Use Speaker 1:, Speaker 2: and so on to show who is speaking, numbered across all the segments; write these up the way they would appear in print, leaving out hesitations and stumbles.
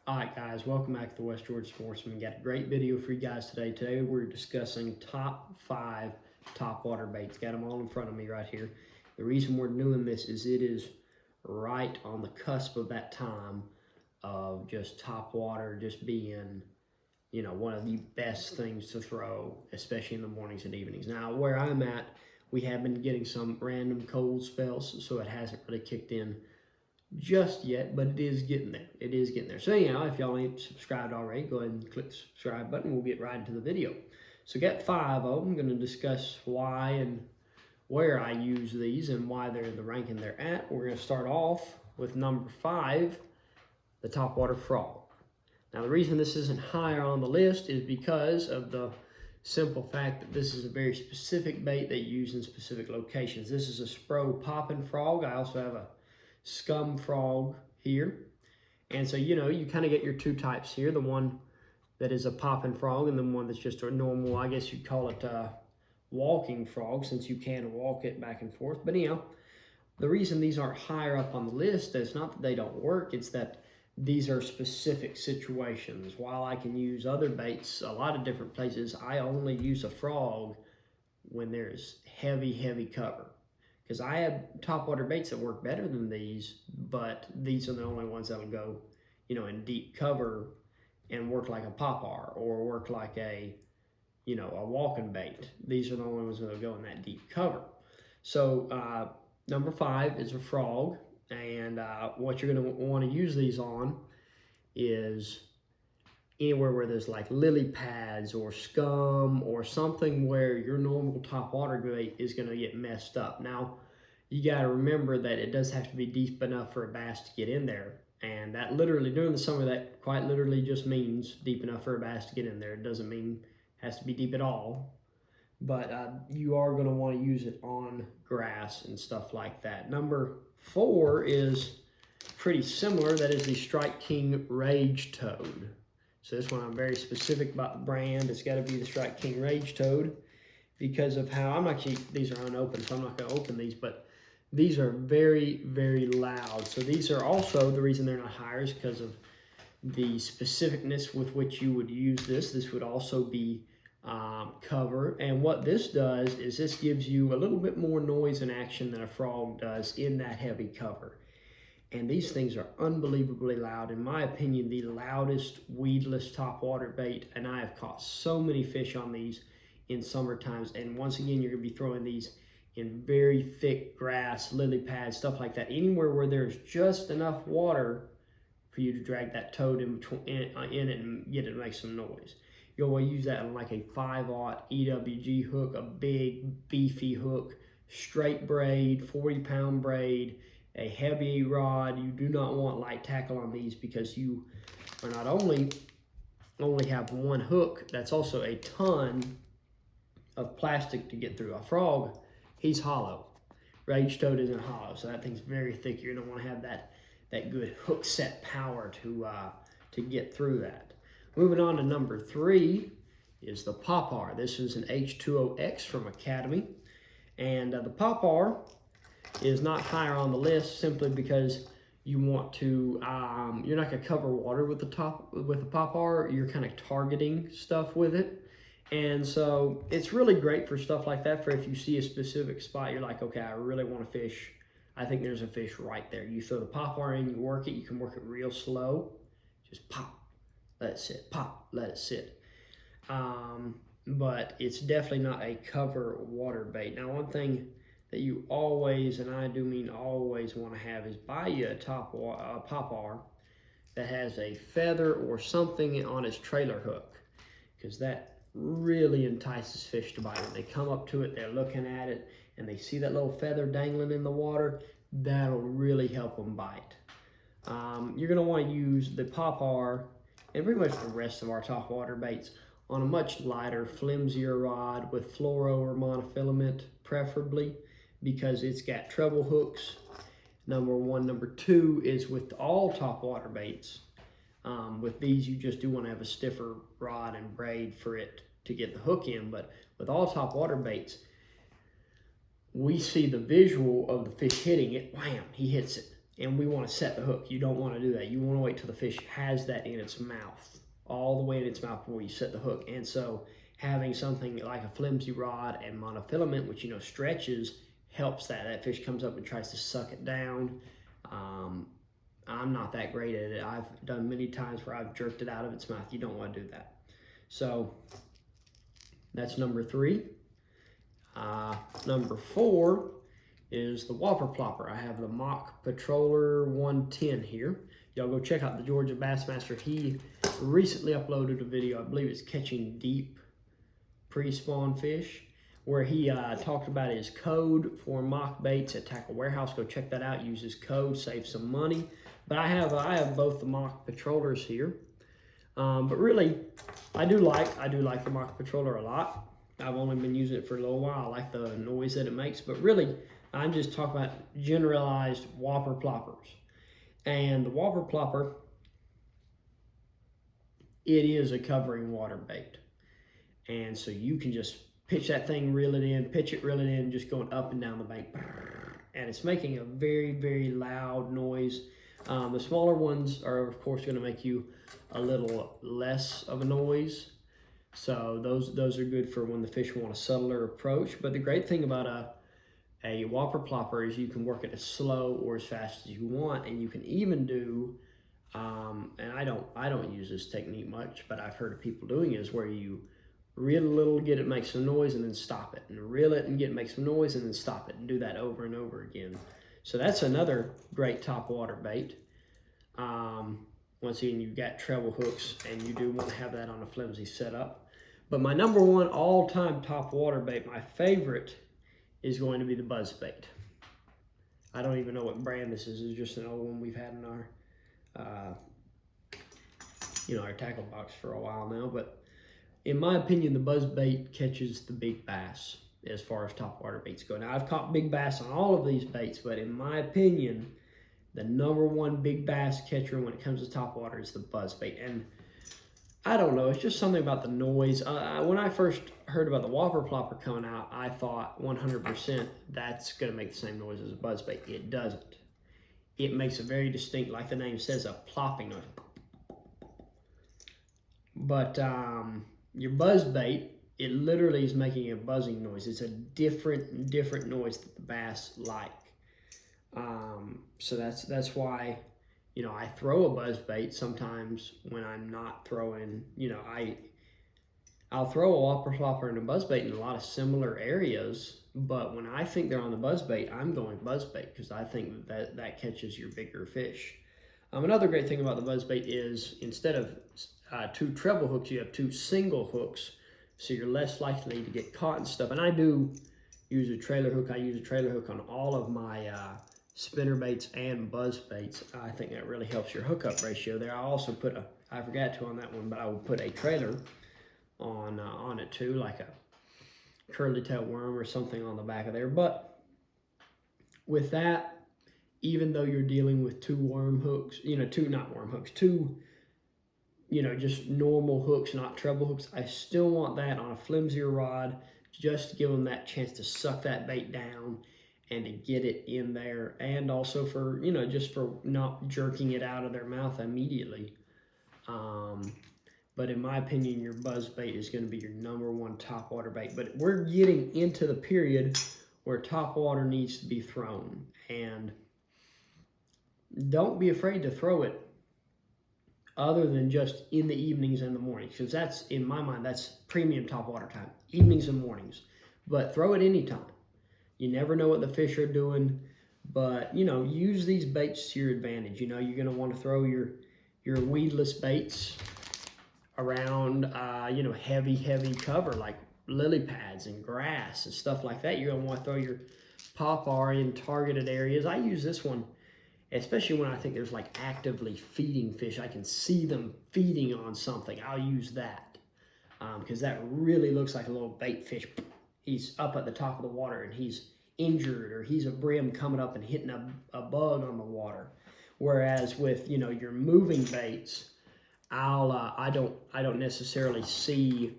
Speaker 1: Alright guys, welcome back to the West Georgia Sportsman. Got a great video for you guys today. Today we're discussing top 5 top water baits. Got them all in front of me right here. The reason we're doing this is it is right on the cusp of that time of just top water just being, one of the best things to throw, especially in the mornings and evenings. Now where I'm at, we have been getting some random cold spells, so it hasn't really kicked in just yet, but it is getting there. It is getting there. So anyhow, if y'all ain't subscribed already, go ahead and click the subscribe button. We'll get right into the video. So got 5 of them. I'm going to discuss why and where I use these and why they're in the ranking they're at. We're going to start off with number 5, the topwater frog. Now the reason this isn't higher on the list is because of the simple fact that this is a very specific bait that you use in specific locations. This is a Spro popping frog. I also have a scum frog here, and so you kind of get your 2 types here, the one that is a popping frog and the one that's just a normal, I guess you'd call it a walking frog, since you can walk it back and forth. But anyhow, the reason these aren't higher up on the list is not that they don't work, it's that these are specific situations. While I can use other baits a lot of different places, I only use a frog when there's heavy cover. Because I have topwater baits that work better than these, but these are the only ones that'll go, in deep cover and work like a popar or work like a walking bait. These are the only ones that'll go in that deep cover. So number 5 is a frog, and what you're going to want to use these on is anywhere where there's like lily pads or scum or something where your normal top water bait is going to get messed up. Now, you got to remember that it does have to be deep enough for a bass to get in there. And that literally, during the summer, that quite literally just means deep enough for a bass to get in there. It doesn't mean it has to be deep at all. But you are going to want to use it on grass and stuff like that. Number 4 is pretty similar. That is the Strike King Rage Toad. So this one I'm very specific about the brand. It's got to be the Strike King Rage Toad because of how, these are unopened, so I'm not going to open these, but these are very loud. So these are also, the reason they're not higher is because of the specificness with which you would use this. This would also be cover. And what this does is this gives you a little bit more noise and action than a frog does in that heavy cover. And these things are unbelievably loud. In my opinion, the loudest weedless topwater bait. And I have caught so many fish on these in summer times. And once again, you're going to be throwing these in very thick grass, lily pads, stuff like that. Anywhere where there's just enough water for you to drag that toad in it and get it to make some noise. You'll want to use that on like a 5/0 EWG hook, a big beefy hook, straight braid, 40-pound braid, a heavy rod. You do not want light tackle on these because you are not only have one hook, that's also a ton of plastic to get through. A frog, he's hollow. Rage Toad isn't hollow, so that thing's very thick. You're gonna want to have that good hook set power to get through that. Moving on to number 3 is the Popar. This is an H2OX from Academy, and the Popar is not higher on the list simply because you want to, you're not going to cover water with the Popar. You're kind of targeting stuff with it. And so it's really great for stuff like that, for if you see a specific spot, you're like, okay, I really want to fish. I think there's a fish right there. You throw the Popar in, you work it. You can work it real slow. Just pop, let it sit, pop, let it sit. But it's definitely not a cover water bait. Now, one thing that you always, and I do mean always, want to have is buy you a Popar that has a feather or something on its trailer hook, because that really entices fish to bite it. They come up to it, they're looking at it, and they see that little feather dangling in the water. That'll really help them bite. You're going to want to use the Popar and pretty much the rest of our topwater baits on a much lighter, flimsier rod with fluoro or monofilament, preferably, because it's got treble hooks, number 1. Number 2 is with all topwater baits. With these, you just do want to have a stiffer rod and braid for it to get the hook in. But with all topwater baits, we see the visual of the fish hitting it. Wham! He hits it. and we want to set the hook. You don't want to do that. You want to wait till the fish has that in its mouth, all the way in its mouth before you set the hook. And so having something like a flimsy rod and monofilament, which stretches, helps that. That fish comes up and tries to suck it down. I'm not that great at it. I've done many times where I've jerked it out of its mouth. You don't want to do that. So that's number 3. Number 4 is the Whopper Plopper. I have the Mock Patroller 110 here. Y'all go check out the Georgia Bassmaster. He recently uploaded a video, I believe it's catching deep pre-spawn fish, where he talked about his code for mock baits at Tackle Warehouse. Go check that out. Use his code, save some money. But I have both the Mock Patrollers here. But really, I do like the Mock Patroller a lot. I've only been using it for a little while. I like the noise that it makes, but really, I'm just talking about generalized Whopper Ploppers. And the Whopper Plopper, it is a covering water bait. And so you can just pitch that thing, reel it in, pitch it, reel it in, just going up and down the bank. And it's making a very, very loud noise. The smaller ones are, of course, going to make you a little less of a noise. So those are good for when the fish want a subtler approach. But the great thing about a Whopper Plopper is you can work it as slow or as fast as you want, and you can even do, and I don't use this technique much, but I've heard of people doing it, is where you reel a little, get it make some noise, and then stop it, and reel it and get it make some noise, and then stop it, and do that over and over again. So that's another great top water bait. Once again, you've got treble hooks, and you do want to have that on a flimsy setup. But my number 1 all-time top water bait, my favorite, is going to be the buzz bait. I don't even know what brand this is. It's just an old one we've had in our, our tackle box for a while now. But in my opinion, the buzz bait catches the big bass as far as top water baits go. Now, I've caught big bass on all of these baits, but in my opinion, the number 1 big bass catcher when it comes to top water is the buzz bait. And I don't know, it's just something about the noise. When I first heard about the Whopper Plopper coming out, I thought 100% that's going to make the same noise as a buzzbait. It doesn't. It makes a very distinct, like the name says, a plopping noise. But your buzzbait, it literally is making a buzzing noise. It's a different noise that the bass like. So that's why, I throw a buzz bait sometimes when I'm not throwing, I'll throw a Whopper Plopper and a buzz bait in a lot of similar areas, but when I think they're on the buzz bait, I'm going buzz bait because I think that catches your bigger fish. Another great thing about the buzz bait is instead of 2 treble hooks, you have 2 single hooks, so you're less likely to get caught and stuff. And I do use a trailer hook. I use a trailer hook on all of my spinner baits and buzz baits. I think that really helps your hookup ratio there. I also put I forgot to on that one, but I will put a trailer on it too, like a curly tail worm or something on the back of there. But with that, even though you're dealing with 2 worm hooks, 2 not worm hooks, 2 just normal hooks, not treble hooks, I still want that on a flimsier rod just to give them that chance to suck that bait down and to get it in there, and also for, just for not jerking it out of their mouth immediately. But in my opinion, your buzz bait is going to be your number 1 top water bait. But we're getting into the period where top water needs to be thrown, and don't be afraid to throw it other than just in the evenings and the mornings, because that's, in my mind, that's premium top water time, evenings and mornings. But throw it anytime. You never know what the fish are doing, but, use these baits to your advantage. You're going to want to throw your weedless baits around, heavy cover like lily pads and grass and stuff like that. You're going to want to throw your pop-R in targeted areas. I use this one, especially when I think there's like actively feeding fish. I can see them feeding on something. I'll use that because that really looks like a little bait fish. He's up at the top of the water and he's injured, or he's a brim coming up and hitting a bug on the water. Whereas with, your moving baits, I don't necessarily see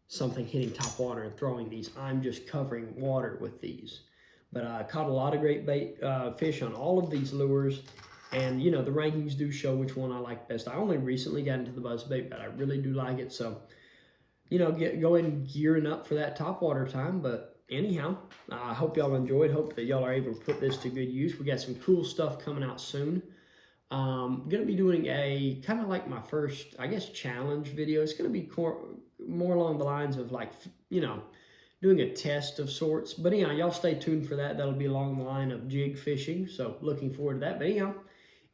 Speaker 1: something hitting top water and throwing these. I'm just covering water with these. But I caught a lot of great fish on all of these lures. And, you know, the rankings do show which one I like best. I only recently got into the buzzbait, but I really do like it. So, you know, go ahead and gearing up for that topwater time. But anyhow, I hope y'all enjoyed. Hope that y'all are able to put this to good use. We got some cool stuff coming out soon. I'm going to be doing a kind of like my first, I guess, challenge video. It's going to be more along the lines of like, you know, doing a test of sorts. But anyhow, y'all stay tuned for that. That'll be along the line of jig fishing. So looking forward to that. But anyhow,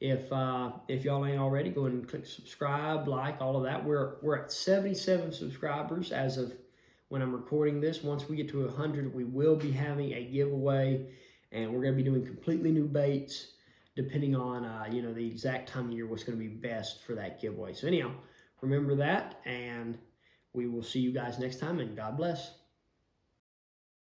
Speaker 1: if y'all ain't already, go ahead and click subscribe, like, all of that. We're at 77 subscribers as of when I'm recording this. Once we get to 100, we will be having a giveaway, and we're going to be doing completely new baits, depending on you know, the exact time of year, what's going to be best for that giveaway. So anyhow, remember that, and we will see you guys next time, and God bless.